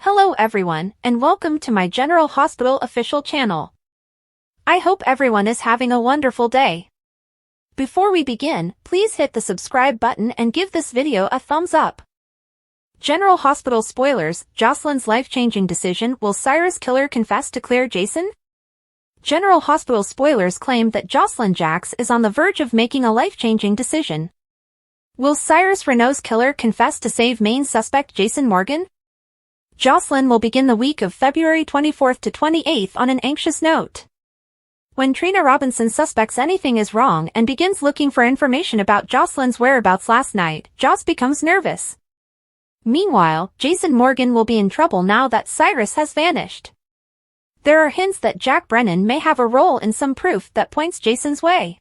Hello everyone, and welcome to my General Hospital official channel. I hope everyone is having a wonderful day. Before we begin, please hit the subscribe button and give this video a thumbs up. General Hospital spoilers, Josslyn's life-changing decision. Will Cyrus killer confess to Claire Jason? General Hospital spoilers claim that Josslyn Jax is on the verge of making a life-changing decision. Will Cyrus Renault's killer confess to save main suspect Jason Morgan? Josslyn will begin the week of February 24th to 28th on an anxious note. When Trina Robinson suspects anything is wrong and begins looking for information about Josslyn's whereabouts last night, Joss becomes nervous. Meanwhile, Jason Morgan will be in trouble now that Cyrus has vanished. There are hints that Brennan may have a role in some proof that points Jason's way.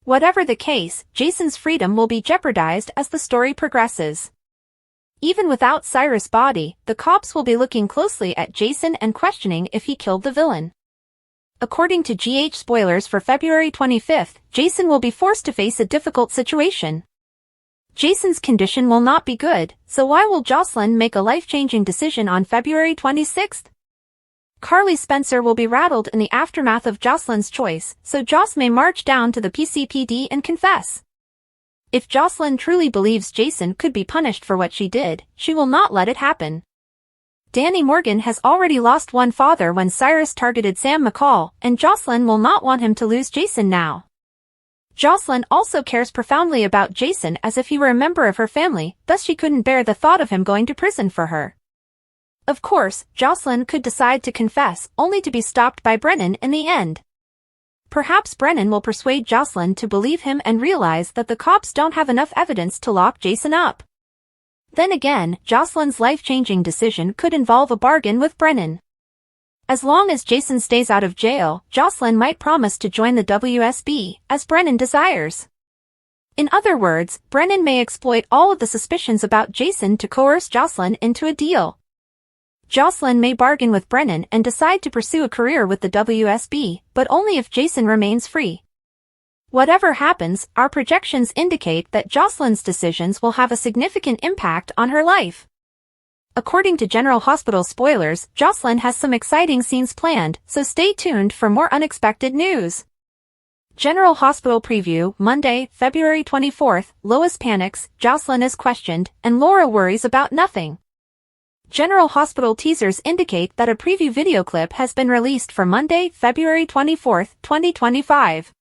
Whatever the case, Jason's freedom will be jeopardized as the story progresses. Even without Cyrus' body, the cops will be looking closely at Jason and questioning if he killed the villain. According to GH spoilers for February 25th, Jason will be forced to face a difficult situation. Jason's condition will not be good, so why will Josslyn make a life-changing decision on February 26th? Carly Spencer will be rattled in the aftermath of Josslyn's choice, so Joss may march down to the PCPD and confess. If Josslyn truly believes Jason could be punished for what she did, she will not let it happen. Danny Morgan has already lost one father when Cyrus targeted Sam McCall, and Josslyn will not want him to lose Jason now. Josslyn also cares profoundly about Jason as if he were a member of her family, thus she couldn't bear the thought of him going to prison for her. Of course, Josslyn could decide to confess, only to be stopped by Brennan in the end. Perhaps Brennan will persuade Josslyn to believe him and realize that the cops don't have enough evidence to lock Jason up. Then again, Josslyn's life-changing decision could involve a bargain with Brennan. As long as Jason stays out of jail, Josslyn might promise to join the WSB, as Brennan desires. In other words, Brennan may exploit all of the suspicions about Jason to coerce Josslyn into a deal. Josslyn may bargain with Brennan and decide to pursue a career with the WSB, but only if Jason remains free. Whatever happens, our projections indicate that Josslyn's decisions will have a significant impact on her life. According to General Hospital spoilers, Josslyn has some exciting scenes planned, so stay tuned for more unexpected news. General Hospital preview, Monday, February 24th, Lois panics, Josslyn is questioned, and Laura worries about nothing. General Hospital teasers indicate that a preview video clip has been released for Monday, February 24th, 2025.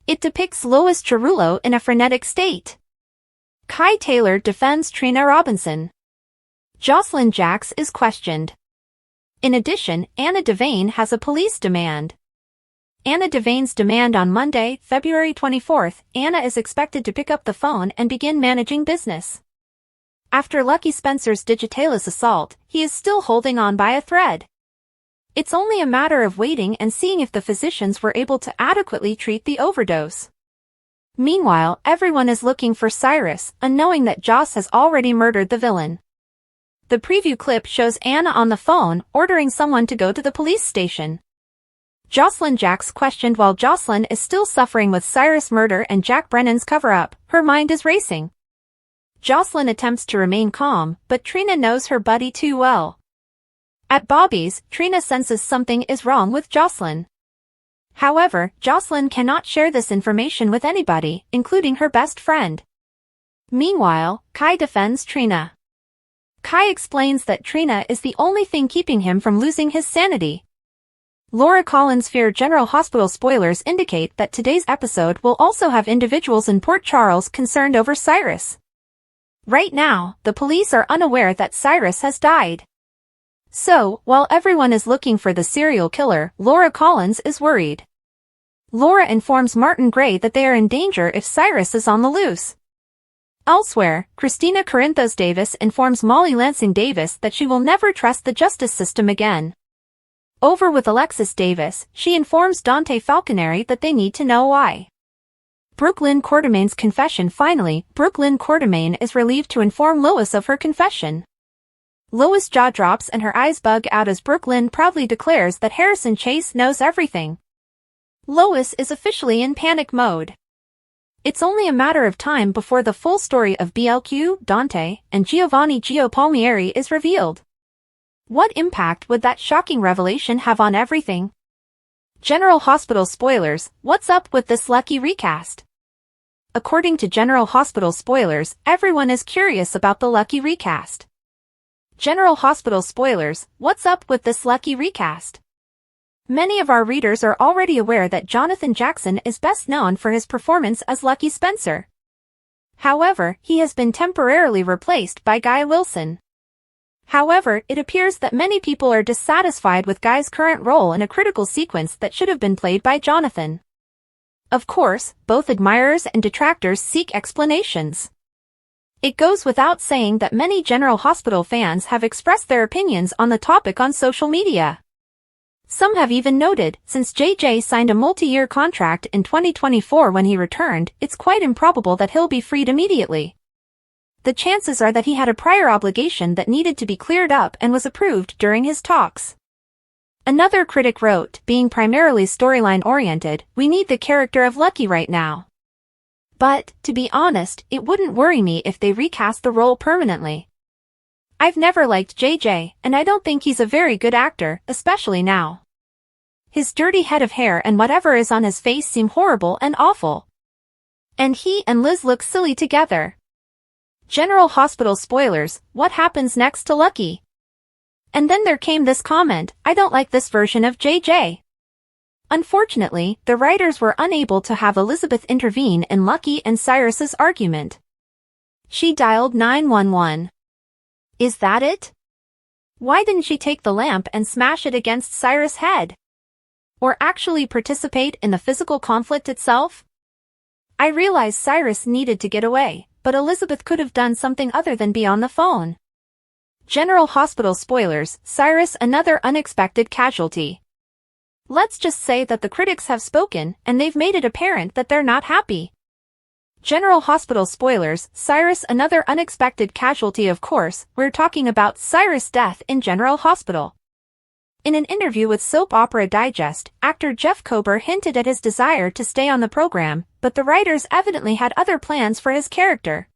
It depicts Lois Cerullo in a frenetic state. Kai Taylor defends Trina Robinson. Josslyn Jax is questioned. In addition, Anna Devane has a police demand. Anna Devane's demand on Monday, February 24th, Anna is expected to pick up the phone and begin managing business. After Lucky Spencer's digitalis assault, he is still holding on by a thread. It's only a matter of waiting and seeing if the physicians were able to adequately treat the overdose. Meanwhile, everyone is looking for Cyrus, unknowing that Joss has already murdered the villain. The preview clip shows Anna on the phone, ordering someone to go to the police station. Josslyn Jax questioned while Josslyn is still suffering with Cyrus' murder and Brennan's cover-up, her mind is racing. Josslyn attempts to remain calm, but Trina knows her buddy too well. At Bobby's, Trina senses something is wrong with Josslyn. However, Josslyn cannot share this information with anybody, including her best friend. Meanwhile, Kai defends Trina. Kai explains that Trina is the only thing keeping him from losing his sanity. Laura Collins' Fear General Hospital spoilers indicate that today's episode will also have individuals in Port Charles concerned over Cyrus. Right now, the police are unaware that Cyrus has died. So, while everyone is looking for the serial killer, Laura Collins is worried. Laura informs Martin Gray that they are in danger if Cyrus is on the loose. Elsewhere, Christina Corinthos Davis informs Molly Lansing Davis that she will never trust the justice system again. Over with Alexis Davis, she informs Dante Falconeri that they need to know why. Brooklyn Quartermain's confession. Finally, Brooklyn Quartermain is relieved to inform Lois of her confession. Lois' jaw drops and her eyes bug out as Brooklyn proudly declares that Harrison Chase knows everything. Lois is officially in panic mode. It's only a matter of time before the full story of BLQ, Dante, and Giovanni Gio Palmieri is revealed. What impact would that shocking revelation have on everything? General Hospital spoilers, what's up with this lucky recast? According to General Hospital spoilers, everyone is curious about the lucky recast. General Hospital spoilers, what's up with this lucky recast? Many of our readers are already aware that Jonathan Jackson is best known for his performance as Lucky Spencer. However, he has been temporarily replaced by Guy Wilson. However, it appears that many people are dissatisfied with Guy's current role in a critical sequence that should have been played by Jonathan. Of course, both admirers and detractors seek explanations. It goes without saying that many General Hospital fans have expressed their opinions on the topic on social media. Some have even noted, since JJ signed a multi-year contract in 2024 when he returned, it's quite improbable that he'll be freed immediately. The chances are that he had a prior obligation that needed to be cleared up and was approved during his talks. Another critic wrote, being primarily storyline-oriented, we need the character of Lucky right now. But, to be honest, it wouldn't worry me if they recast the role permanently. I've never liked JJ, and I don't think he's a very good actor, especially now. His dirty head of hair and whatever is on his face seem horrible and awful. And he and Liz look silly together. General Hospital spoilers, what happens next to Lucky? And then there came this comment, I don't like this version of JJ. Unfortunately, the writers were unable to have Elizabeth intervene in Lucky and Cyrus's argument. She dialed 911. Is that it? Why didn't she take the lamp and smash it against Cyrus' head? Or actually participate in the physical conflict itself? I realize Cyrus needed to get away, but Elizabeth could have done something other than be on the phone. General Hospital spoilers, Cyrus another unexpected casualty. Let's just say that the critics have spoken, and they've made it apparent that they're not happy. General Hospital spoilers, Cyrus another unexpected casualty. Of course, we're talking about Cyrus' death in General Hospital. In an interview with Soap Opera Digest, actor Jeff Kober hinted at his desire to stay on the program, but the writers evidently had other plans for his character.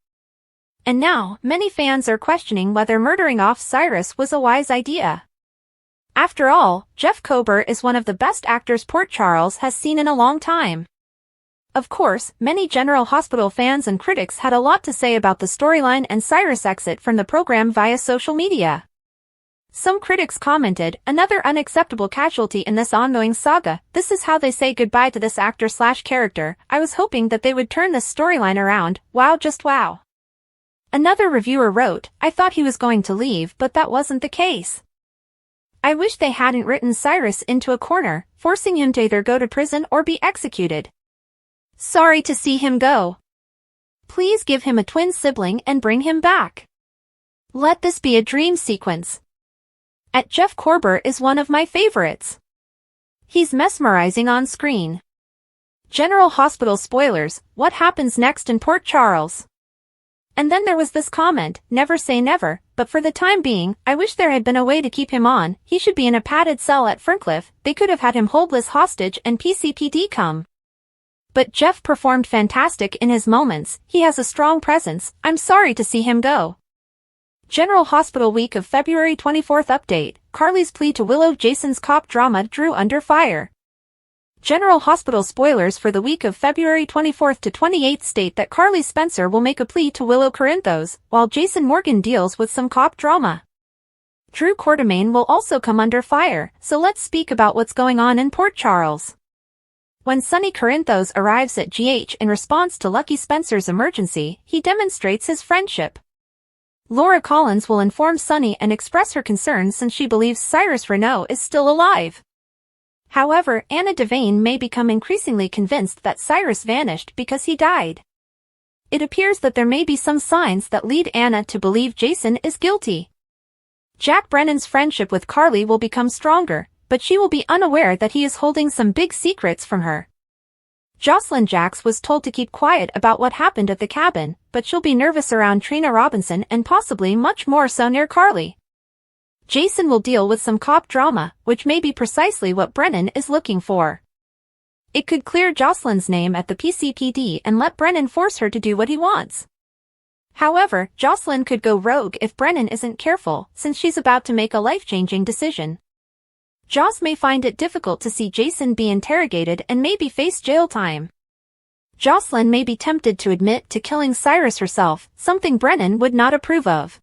And now, many fans are questioning whether murdering off Cyrus was a wise idea. After all, Jeff Kober is one of the best actors Port Charles has seen in a long time. Of course, many General Hospital fans and critics had a lot to say about the storyline and Cyrus' exit from the program via social media. Some critics commented, another unacceptable casualty in this ongoing saga, this is how they say goodbye to this actor/character, I was hoping that they would turn this storyline around, wow just wow. Another reviewer wrote, I thought he was going to leave but that wasn't the case. I wish they hadn't written Cyrus into a corner, forcing him to either go to prison or be executed. Sorry to see him go. Please give him a twin sibling and bring him back. Let this be a dream sequence. Jeff Kober is one of my favorites. He's mesmerizing on screen. General Hospital spoilers, what happens next in Port Charles? And then there was this comment, never say never, but for the time being, I wish there had been a way to keep him on, he should be in a padded cell at Ferncliff, they could have had him hold Liz hostage and PCPD come. But Jeff performed fantastic in his moments, he has a strong presence, I'm sorry to see him go. General Hospital week of February 24th update, Carly's plea to Willow. Jason's cop drama drew under fire. General Hospital spoilers for the week of February 24th to 28th state that Carly Spencer will make a plea to Willow Corinthos, while Jason Morgan deals with some cop drama. Drew Quartermain will also come under fire, so let's speak about what's going on in Port Charles. When Sonny Corinthos arrives at GH in response to Lucky Spencer's emergency, he demonstrates his friendship. Laura Collins will inform Sonny and express her concerns since she believes Cyrus Renault is still alive. However, Anna Devane may become increasingly convinced that Cyrus vanished because he died. It appears that there may be some signs that lead Anna to believe Jason is guilty. Jack Brennan's friendship with Carly will become stronger, but she will be unaware that he is holding some big secrets from her. Josslyn Jax was told to keep quiet about what happened at the cabin, but she'll be nervous around Trina Robinson and possibly much more so near Carly. Jason will deal with some cop drama, which may be precisely what Brennan is looking for. It could clear Josslyn's name at the PCPD and let Brennan force her to do what he wants. However, Josslyn could go rogue if Brennan isn't careful, since she's about to make a life-changing decision. Joss may find it difficult to see Jason be interrogated and maybe face jail time. Josslyn may be tempted to admit to killing Cyrus herself, something Brennan would not approve of.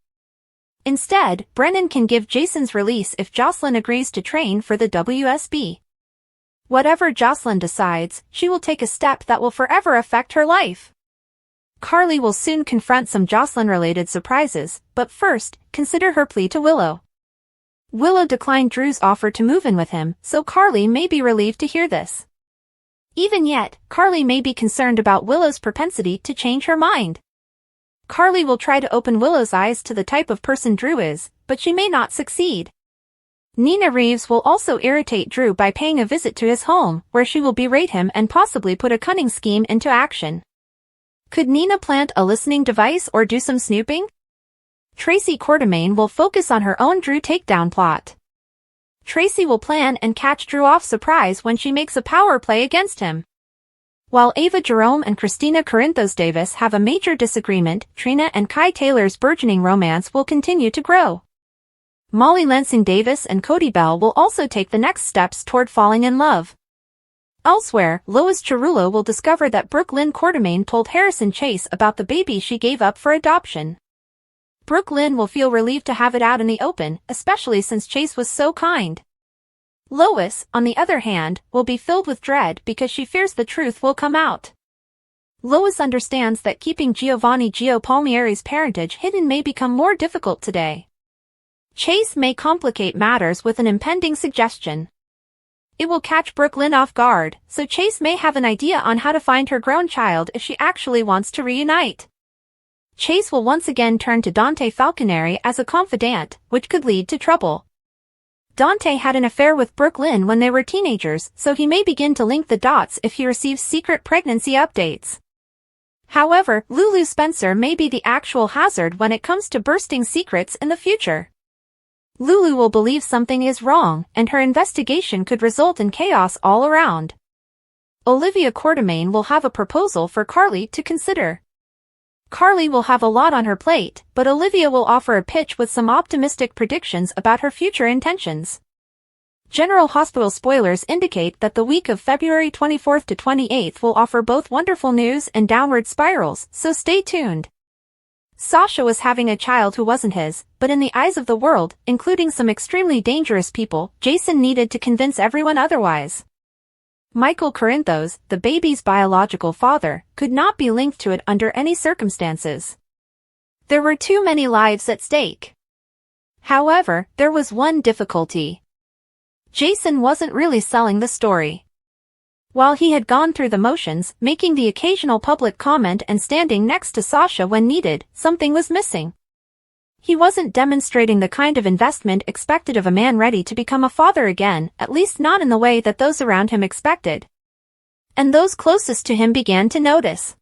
Instead, Brennan can give Jason's release if Josslyn agrees to train for the WSB. Whatever Josslyn decides, she will take a step that will forever affect her life. Carly will soon confront some Josslyn-related surprises, but first, consider her plea to Willow. Willow declined Drew's offer to move in with him, so Carly may be relieved to hear this. Even yet, Carly may be concerned about Willow's propensity to change her mind. Carly will try to open Willow's eyes to the type of person Drew is, but she may not succeed. Nina Reeves will also irritate Drew by paying a visit to his home, where she will berate him and possibly put a cunning scheme into action. Could Nina plant a listening device or do some snooping? Tracy Quartermaine will focus on her own Drew takedown plot. Tracy will plan and catch Drew off surprise when she makes a power play against him. While Ava Jerome and Christina Corinthos Davis have a major disagreement, Trina and Kai Taylor's burgeoning romance will continue to grow. Molly Lansing Davis and Cody Bell will also take the next steps toward falling in love. Elsewhere, Lois Chirulo will discover that Brooke Lynn Quartermaine told Harrison Chase about the baby she gave up for adoption. Brooke Lynn will feel relieved to have it out in the open, especially since Chase was so kind. Lois, on the other hand, will be filled with dread because she fears the truth will come out. Lois understands that keeping Giovanni Gio Palmieri's parentage hidden may become more difficult today. Chase may complicate matters with an impending suggestion. It will catch Brooke Lynn off guard, so Chase may have an idea on how to find her grown child if she actually wants to reunite. Chase will once again turn to Dante Falconeri as a confidant, which could lead to trouble. Dante had an affair with Brooke Lynn when they were teenagers, so he may begin to link the dots if he receives secret pregnancy updates. However, Lulu Spencer may be the actual hazard when it comes to bursting secrets in the future. Lulu will believe something is wrong, and her investigation could result in chaos all around. Olivia Quartermaine will have a proposal for Carly to consider. Carly will have a lot on her plate, but Olivia will offer a pitch with some optimistic predictions about her future intentions. General Hospital spoilers indicate that the week of February 24th to 28th will offer both wonderful news and downward spirals, so stay tuned. Sasha was having a child who wasn't his, but in the eyes of the world, including some extremely dangerous people, Jason needed to convince everyone otherwise. Michael Corinthos, the baby's biological father, could not be linked to it under any circumstances. There were too many lives at stake. However, there was one difficulty. Jason wasn't really selling the story. While he had gone through the motions, making the occasional public comment and standing next to Sasha when needed, something was missing. He wasn't demonstrating the kind of investment expected of a man ready to become a father again, at least not in the way that those around him expected. And those closest to him began to notice.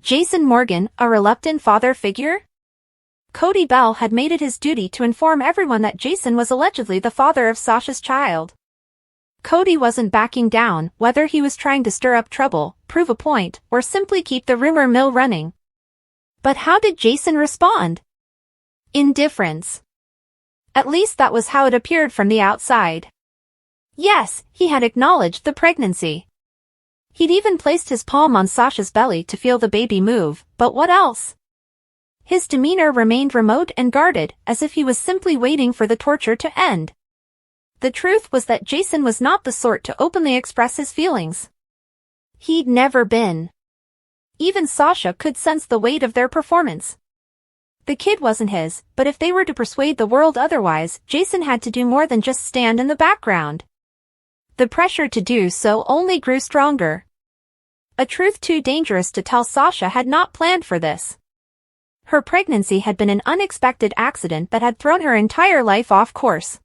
Jason Morgan, a reluctant father figure? Cody Bell had made it his duty to inform everyone that Jason was allegedly the father of Sasha's child. Cody wasn't backing down, whether he was trying to stir up trouble, prove a point, or simply keep the rumor mill running. But how did Jason respond? Indifference. At least that was how it appeared from the outside. Yes, he had acknowledged the pregnancy. He'd even placed his palm on Sasha's belly to feel the baby move, but what else? His demeanor remained remote and guarded, as if he was simply waiting for the torture to end. The truth was that Jason was not the sort to openly express his feelings. He'd never been. Even Sasha could sense the weight of their performance. The kid wasn't his, but if they were to persuade the world otherwise, Jason had to do more than just stand in the background. The pressure to do so only grew stronger. A truth too dangerous to tell Sasha had not planned for this. Her pregnancy had been an unexpected accident that had thrown her entire life off course.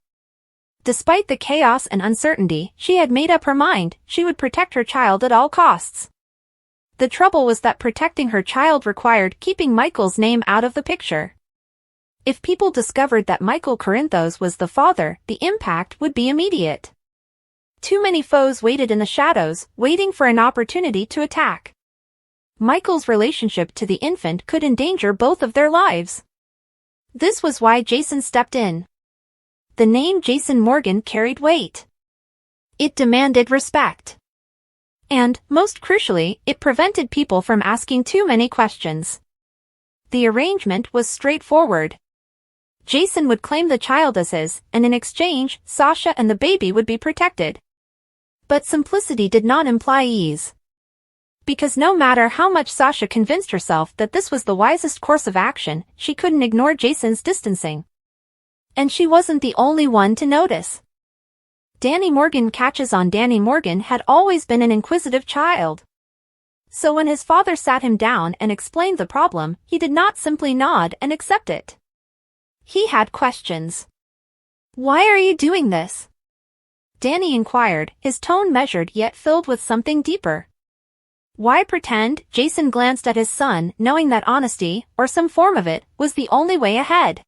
Despite the chaos and uncertainty, she had made up her mind, she would protect her child at all costs. The trouble was that protecting her child required keeping Michael's name out of the picture. If people discovered that Michael Corinthos was the father, the impact would be immediate. Too many foes waited in the shadows, waiting for an opportunity to attack. Michael's relationship to the infant could endanger both of their lives. This was why Jason stepped in. The name Jason Morgan carried weight. It demanded respect. And, most crucially, it prevented people from asking too many questions. The arrangement was straightforward. Jason would claim the child as his, and in exchange, Sasha and the baby would be protected. But simplicity did not imply ease. Because no matter how much Sasha convinced herself that this was the wisest course of action, she couldn't ignore Jason's distancing. And she wasn't the only one to notice. Danny Morgan catches on. Danny Morgan had always been an inquisitive child. So when his father sat him down and explained the problem, he did not simply nod and accept it. He had questions. "Why are you doing this?" Danny inquired, his tone measured yet filled with something deeper. "Why pretend?" Jason glanced at his son, knowing that honesty, or some form of it, was the only way ahead.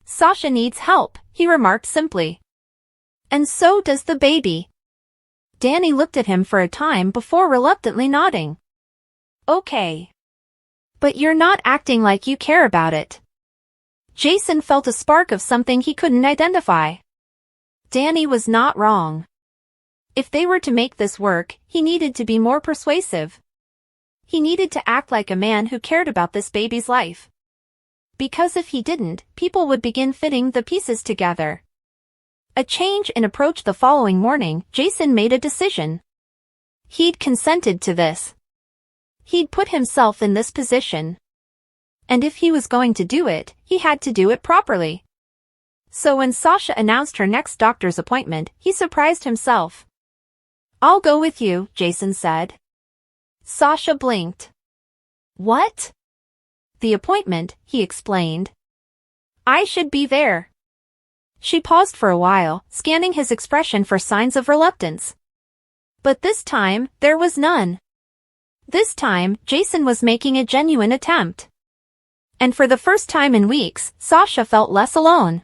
"Sasha needs help," he remarked simply. "And so does the baby." Danny looked at him for a time before reluctantly nodding. "Okay. But you're not acting like you care about it." Jason felt a spark of something he couldn't identify. Danny was not wrong. If they were to make this work, he needed to be more persuasive. He needed to act like a man who cared about this baby's life. Because if he didn't, people would begin fitting the pieces together. A change in approach. The following morning, Jason made a decision. He'd consented to this. He'd put himself in this position. And if he was going to do it, he had to do it properly. So when Sasha announced her next doctor's appointment, he surprised himself. "I'll go with you," Jason said. Sasha blinked. "What?" "The appointment," he explained. "I should be there." She paused for a while, scanning his expression for signs of reluctance. But this time, there was none. This time, Jason was making a genuine attempt. And for the first time in weeks, Sasha felt less alone.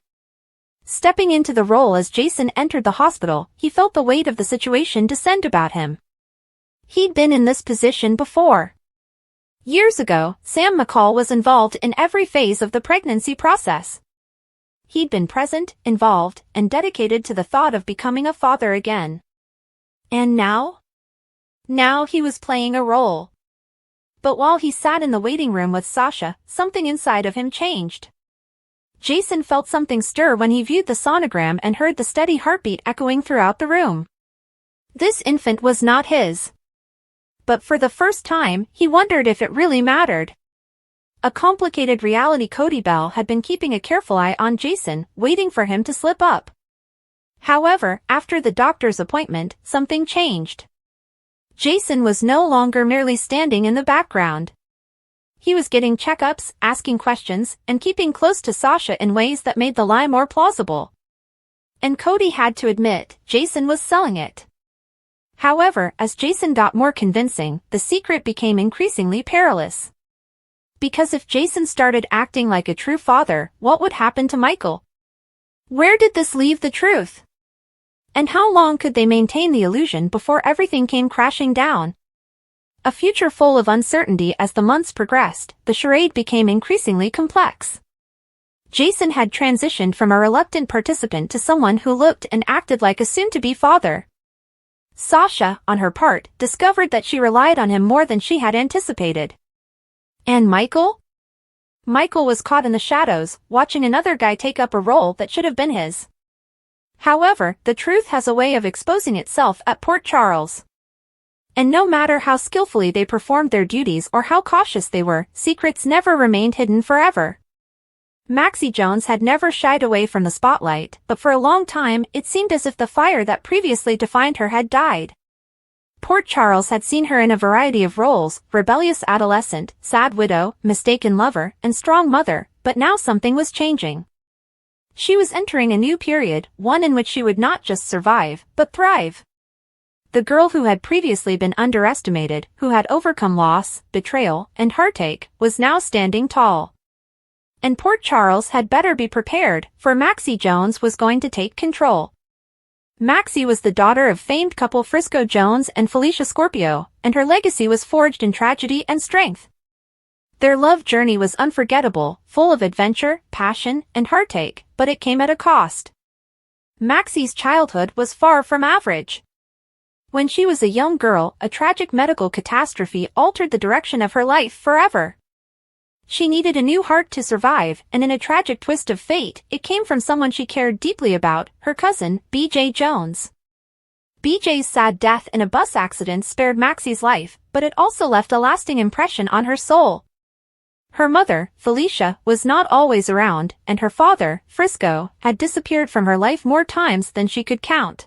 Stepping into the role as Jason entered the hospital, he felt the weight of the situation descend about him. He'd been in this position before. Years ago, Sam McCall was involved in every phase of the pregnancy process. He'd been present, involved, and dedicated to the thought of becoming a father again. And now? Now he was playing a role. But while he sat in the waiting room with Sasha, something inside of him changed. Jason felt something stir when he viewed the sonogram and heard the steady heartbeat echoing throughout the room. This infant was not his. But for the first time, he wondered if it really mattered. A complicated reality. Cody Bell had been keeping a careful eye on Jason, waiting for him to slip up. However, after the doctor's appointment, something changed. Jason was no longer merely standing in the background. He was getting checkups, asking questions, and keeping close to Sasha in ways that made the lie more plausible. And Cody had to admit, Jason was selling it. However, as Jason got more convincing, the secret became increasingly perilous. Because if Jason started acting like a true father, what would happen to Michael? Where did this leave the truth? And how long could they maintain the illusion before everything came crashing down? A future full of uncertainty. As the months progressed, the charade became increasingly complex. Jason had transitioned from a reluctant participant to someone who looked and acted like a soon-to-be father. Sasha, on her part, discovered that she relied on him more than she had anticipated. And Michael? Michael was caught in the shadows, watching another guy take up a role that should have been his. However, the truth has a way of exposing itself at Port Charles. And no matter how skillfully they performed their duties or how cautious they were, secrets never remained hidden forever. Maxie Jones had never shied away from the spotlight, but for a long time it seemed as if the fire that previously defined her had died. Port Charles had seen her in a variety of roles: rebellious adolescent, sad widow, mistaken lover, and strong mother, but now something was changing. She was entering a new period, one in which she would not just survive, but thrive. The girl who had previously been underestimated, who had overcome loss, betrayal, and heartache, was now standing tall. And Port Charles had better be prepared, for Maxie Jones was going to take control. Maxie was the daughter of famed couple Frisco Jones and Felicia Scorpio, and her legacy was forged in tragedy and strength. Their love journey was unforgettable, full of adventure, passion, and heartache, but it came at a cost. Maxie's childhood was far from average. When she was a young girl, a tragic medical catastrophe altered the direction of her life forever. She needed a new heart to survive, and in a tragic twist of fate, it came from someone she cared deeply about, her cousin, B.J. Jones. B.J.'s sad death in a bus accident spared Maxie's life, but it also left a lasting impression on her soul. Her mother, Felicia, was not always around, and her father, Frisco, had disappeared from her life more times than she could count.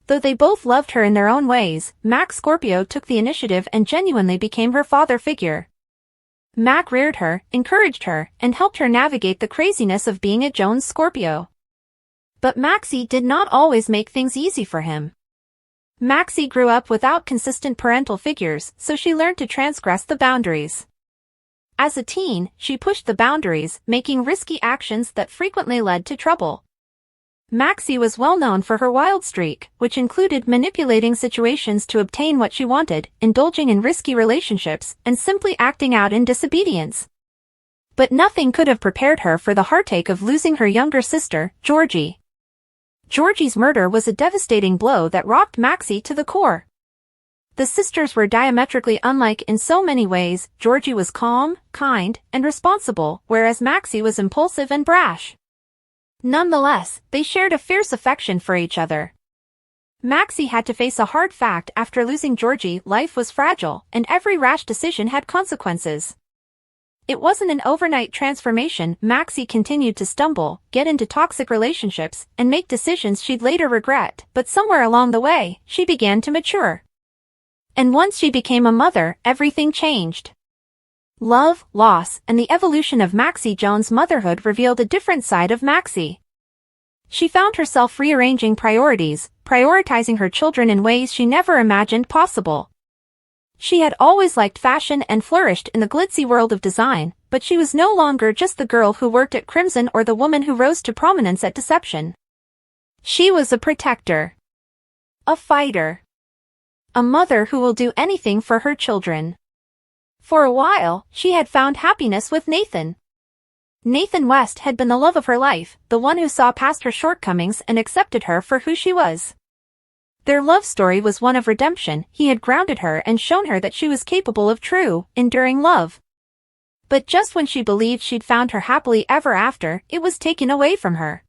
Though they both loved her in their own ways, Mac Scorpio took the initiative and genuinely became her father figure. Mac reared her, encouraged her, and helped her navigate the craziness of being a Jones Scorpio. But Maxie did not always make things easy for him. Maxie grew up without consistent parental figures, so she learned to transgress the boundaries. As a teen, she pushed the boundaries, making risky actions that frequently led to trouble. Maxie was well known for her wild streak, which included manipulating situations to obtain what she wanted, indulging in risky relationships, and simply acting out in disobedience. But nothing could have prepared her for the heartache of losing her younger sister, Georgie. Georgie's murder was a devastating blow that rocked Maxie to the core. The sisters were diametrically unlike in so many ways. Georgie was calm, kind, and responsible, whereas Maxie was impulsive and brash. Nonetheless, they shared a fierce affection for each other. Maxie had to face a hard fact after losing Georgie: life was fragile, and every rash decision had consequences. It wasn't an overnight transformation. Maxie continued to stumble, get into toxic relationships, and make decisions she'd later regret, but somewhere along the way, she began to mature. And once she became a mother, everything changed. Love, loss, and the evolution of Maxie Jones' motherhood revealed a different side of Maxie. She found herself rearranging priorities, prioritizing her children in ways she never imagined possible. She had always liked fashion and flourished in the glitzy world of design, but she was no longer just the girl who worked at Crimson or the woman who rose to prominence at Deception. She was a protector. A fighter. A mother who will do anything for her children. For a while, she had found happiness with Nathan. Nathan West had been the love of her life, the one who saw past her shortcomings and accepted her for who she was. Their love story was one of redemption. He had grounded her and shown her that she was capable of true, enduring love. But just when she believed she'd found her happily ever after, it was taken away from her.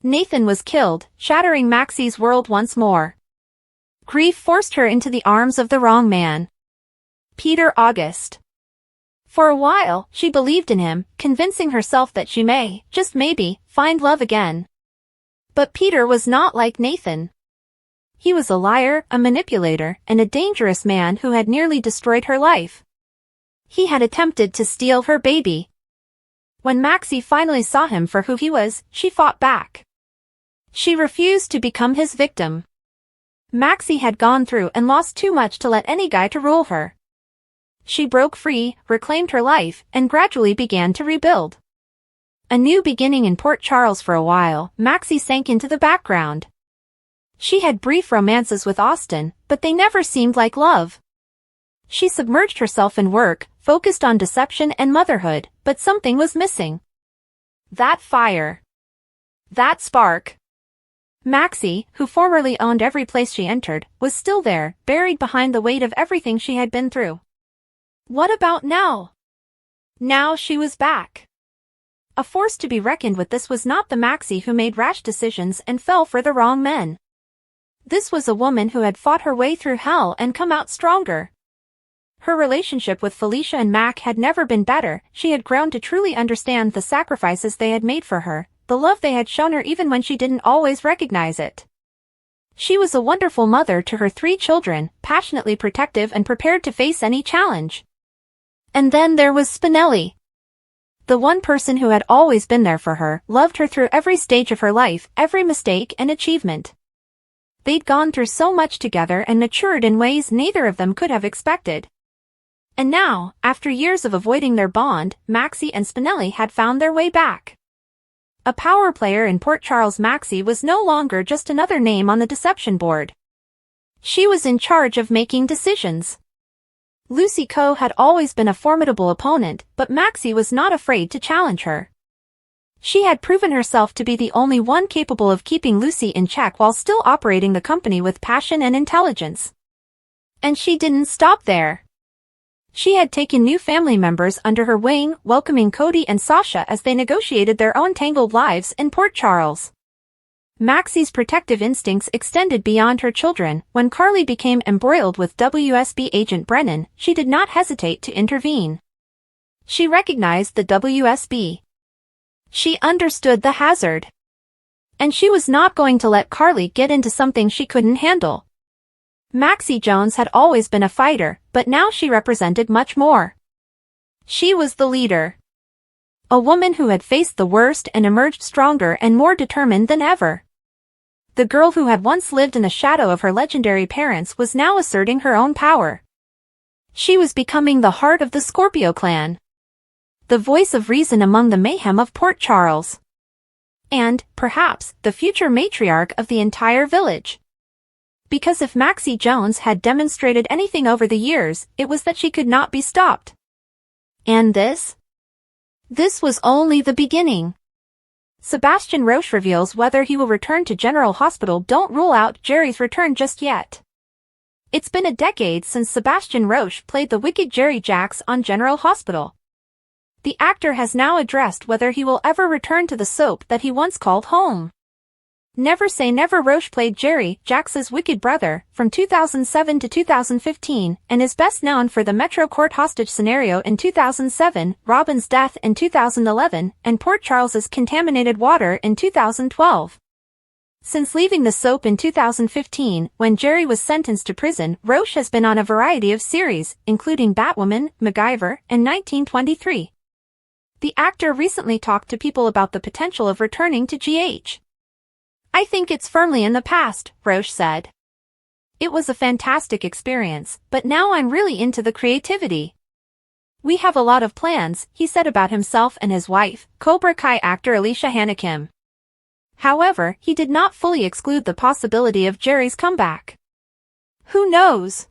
Nathan was killed, shattering Maxie's world once more. Grief forced her into the arms of the wrong man. Peter August. For a while, she believed in him, convincing herself that she may, just maybe, find love again. But Peter was not like Nathan. He was a liar, a manipulator, and a dangerous man who had nearly destroyed her life. He had attempted to steal her baby. When Maxie finally saw him for who he was, she fought back. She refused to become his victim. Maxie had gone through and lost too much to let any guy to rule her. She broke free, reclaimed her life, and gradually began to rebuild. A new beginning in Port Charles. For a while, Maxie sank into the background. She had brief romances with Austin, but they never seemed like love. She submerged herself in work, focused on deception and motherhood, but something was missing. That fire. That spark. Maxie, who formerly owned every place she entered, was still there, buried behind the weight of everything she had been through. What about now? Now she was back. A force to be reckoned with. This was not the Maxie who made rash decisions and fell for the wrong men. This was a woman who had fought her way through hell and come out stronger. Her relationship with Felicia and Mac had never been better. She had grown to truly understand the sacrifices they had made for her, the love they had shown her even when she didn't always recognize it. She was a wonderful mother to her 3 children, passionately protective and prepared to face any challenge. And then there was Spinelli. The one person who had always been there for her, loved her through every stage of her life, every mistake and achievement. They'd gone through so much together and matured in ways neither of them could have expected. And now, after years of avoiding their bond, Maxie and Spinelli had found their way back. a power player in Port Charles. Maxie was no longer just another name on the deception board. She was in charge of making decisions. Lucy Coe had always been a formidable opponent, but Maxie was not afraid to challenge her. She had proven herself to be the only one capable of keeping Lucy in check while still operating the company with passion and intelligence. And she didn't stop there. She had taken new family members under her wing, welcoming Cody and Sasha as they negotiated their own tangled lives in Port Charles. Maxie's protective instincts extended beyond her children. When Carly became embroiled with WSB agent Brennan, she did not hesitate to intervene. She recognized the WSB. She understood the hazard. And she was not going to let Carly get into something she couldn't handle. Maxie Jones had always been a fighter, but now she represented much more. She was the leader. A woman who had faced the worst and emerged stronger and more determined than ever. The girl who had once lived in the shadow of her legendary parents was now asserting her own power. She was becoming the heart of the Scorpio clan. The voice of reason among the mayhem of Port Charles. And, perhaps, the future matriarch of the entire village. Because if Maxie Jones had demonstrated anything over the years, it was that she could not be stopped. And this? This was only the beginning. Sebastian Roche reveals whether he will return to General Hospital. Don't rule out Jerry's return just yet. It's been a decade since Sebastian Roche played the wicked Jerry Jacks on General Hospital. The actor has now addressed whether he will ever return to the soap that he once called home. Never Say Never. Roche played Jerry Jacks's wicked brother from 2007 to 2015 and is best known for the Metro Court hostage scenario in 2007, Robin's death in 2011, and Port Charles's contaminated water in 2012. Since leaving the soap in 2015, when Jerry was sentenced to prison, Roche has been on a variety of series, including Batwoman, MacGyver, and 1923. The actor recently talked to People about the potential of returning to GH. I think it's firmly in the past, Roche said. It was a fantastic experience, but now I'm really into the creativity. We have a lot of plans, he said about himself and his wife, Cobra Kai actor Alicia Hannah Kim. However, he did not fully exclude the possibility of Jerry's comeback. Who knows?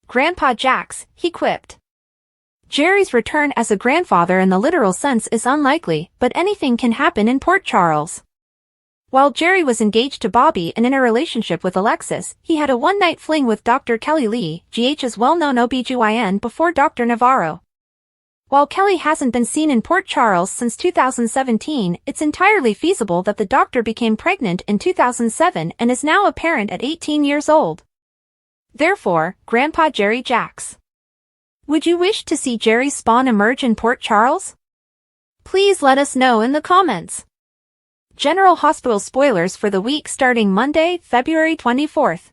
Grandpa Jax, he quipped. Jerry's return as a grandfather in the literal sense is unlikely, but anything can happen in Port Charles. While Jerry was engaged to Bobby and in a relationship with Alexis, he had a one-night fling with Dr. Kelly Lee, GH's well-known OBGYN before Dr. Navarro. While Kelly hasn't been seen in Port Charles since 2017, it's entirely feasible that the doctor became pregnant in 2007 and is now a parent at 18 years old. Therefore, Grandpa Jerry Jacks. Would you wish to see Jerry's spawn emerge in Port Charles? Please let us know in the comments. General Hospital spoilers for the week starting Monday, February 24th.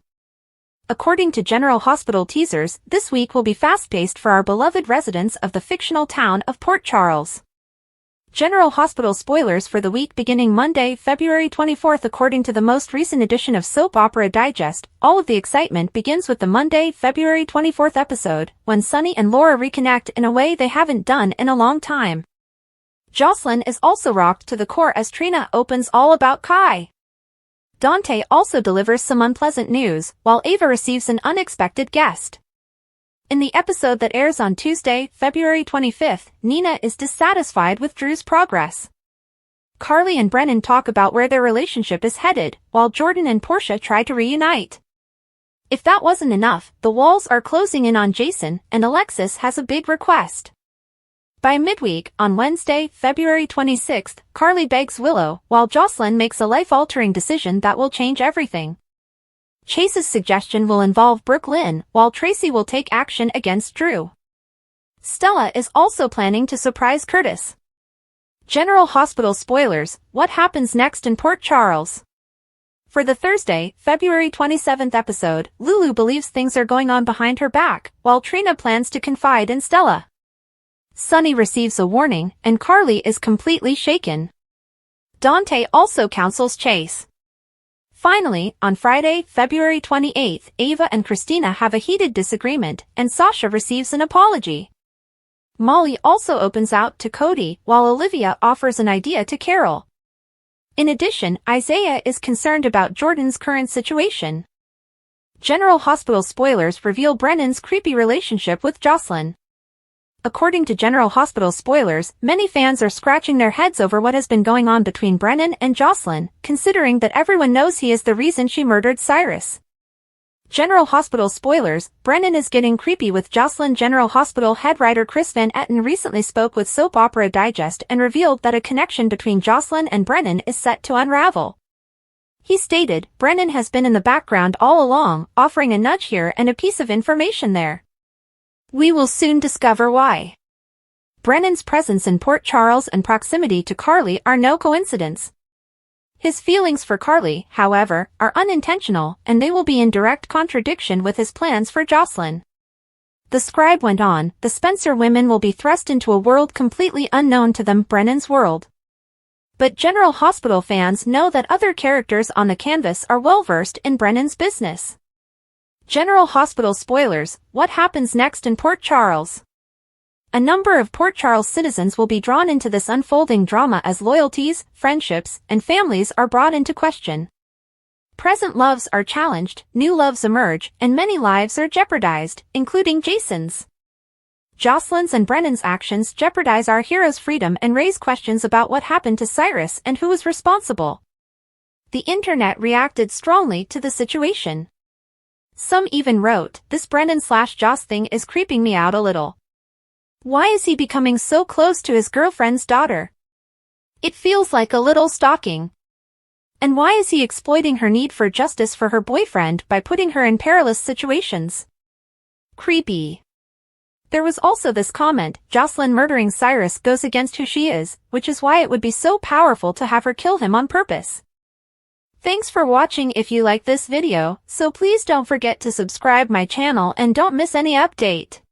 According to General Hospital teasers, this week will be fast-paced for our beloved residents of the fictional town of Port Charles. General Hospital spoilers for the week beginning Monday, February 24th. According to the most recent edition of Soap Opera Digest, all of the excitement begins with the Monday, February 24th episode, when Sonny and Laura reconnect in a way they haven't done in a long time. Josslyn is also rocked to the core as Trina opens all about Kai. Dante also delivers some unpleasant news, while Ava receives an unexpected guest. In the episode that airs on Tuesday, February 25th, Nina is dissatisfied with Drew's progress. Carly and Brennan talk about where their relationship is headed, while Jordan and Portia try to reunite. If that wasn't enough, the walls are closing in on Jason, and Alexis has a big request. By midweek, on Wednesday, February 26th, Carly begs Willow, while Josslyn makes a life-altering decision that will change everything. Chase's suggestion will involve Brooke Lynn, while Tracy will take action against Drew. Stella is also planning to surprise Curtis. General Hospital spoilers, what happens next in Port Charles? For the Thursday, February 27th episode, Lulu believes things are going on behind her back, while Trina plans to confide in Stella. Sonny receives a warning, and Carly is completely shaken. Dante also counsels Chase. Finally, on Friday, February 28th, Ava and Christina have a heated disagreement, and Sasha receives an apology. Molly also opens out to Cody, while Olivia offers an idea to Carol. In addition, Isaiah is concerned about Jordan's current situation. General Hospital spoilers reveal Brennan's creepy relationship with Josslyn. According to General Hospital spoilers, many fans are scratching their heads over what has been going on between Brennan and Josslyn, considering that everyone knows he is the reason she murdered Cyrus. General Hospital spoilers, Brennan is getting creepy with Josslyn. General Hospital head writer Chris Van Etten recently spoke with Soap Opera Digest and revealed that a connection between Josslyn and Brennan is set to unravel. He stated, "Brennan has been in the background all along, offering a nudge here and a piece of information there. We will soon discover why." Brennan's presence in Port Charles and proximity to Carly are no coincidence. His feelings for Carly, however, are unintentional, and they will be in direct contradiction with his plans for Josslyn. The scribe went on, "The Spencer women will be thrust into a world completely unknown to them, Brennan's world." But General Hospital fans know that other characters on the canvas are well-versed in Brennan's business. General Hospital spoilers, what happens next in Port Charles? A number of Port Charles citizens will be drawn into this unfolding drama as loyalties, friendships, and families are brought into question. Present loves are challenged, new loves emerge, and many lives are jeopardized, including Jason's. Josslyn's and Brennan's actions jeopardize our hero's freedom and raise questions about what happened to Cyrus and who is responsible. The internet reacted strongly to the situation. Some even wrote, "This Brennan/Joss thing is creeping me out a little. Why is he becoming so close to his girlfriend's daughter? It feels like a little stalking. And why is he exploiting her need for justice for her boyfriend by putting her in perilous situations? Creepy." There was also this comment, "Josslyn murdering Cyrus goes against who she is, which is why it would be so powerful to have her kill him on purpose." Thanks for watching. If you like this video, so please don't forget to subscribe my channel and don't miss any update.